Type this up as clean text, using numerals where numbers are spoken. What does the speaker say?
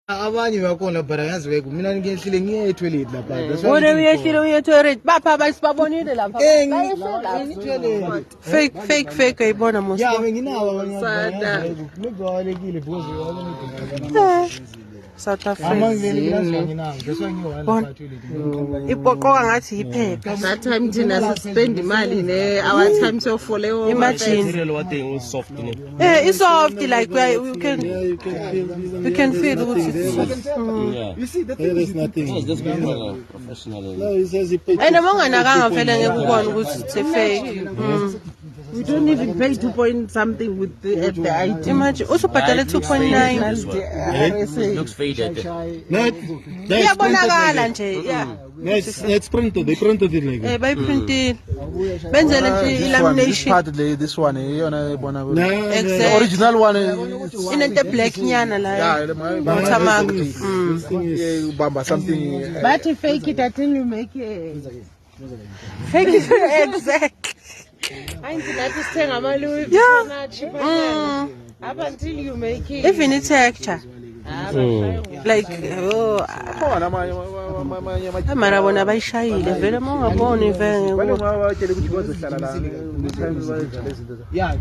Abanye bakhona but angazi weke mina ngiyehlile ngiye toilet lapha. Wona uyehlile uye toilet bapha abayisibabonile lapha. Fake ayibona mos. Yeah, nginawo abanye. Ngibalekile because South Africa. Ipoqoka ngathi iphepha. That time thina spend imali ne our time so for leyo. Imagine what they soft. it's soft like we can feel it. You see the There is nothing. It's just professional. No, he says he paid. And amonganakanga vele ngekubona ukuthi it's a fake. We don't even pay 2 point something with at the IT. Imagine usubhadala 2.9. Looks faded. No, Iyabonakala nje, yeah. it's printed. They printed it like that. Bayiprintile. Benzele nje lamination. This one, no, Exactly. original one. Inento black nyana la. Bamba something. But if fake it until you make it. Fake it exactly. That is saying amalu. Yeah. Up until you make it. Even it's texture. Like mara bona bayishayile vele mongaboni vele. Yeah.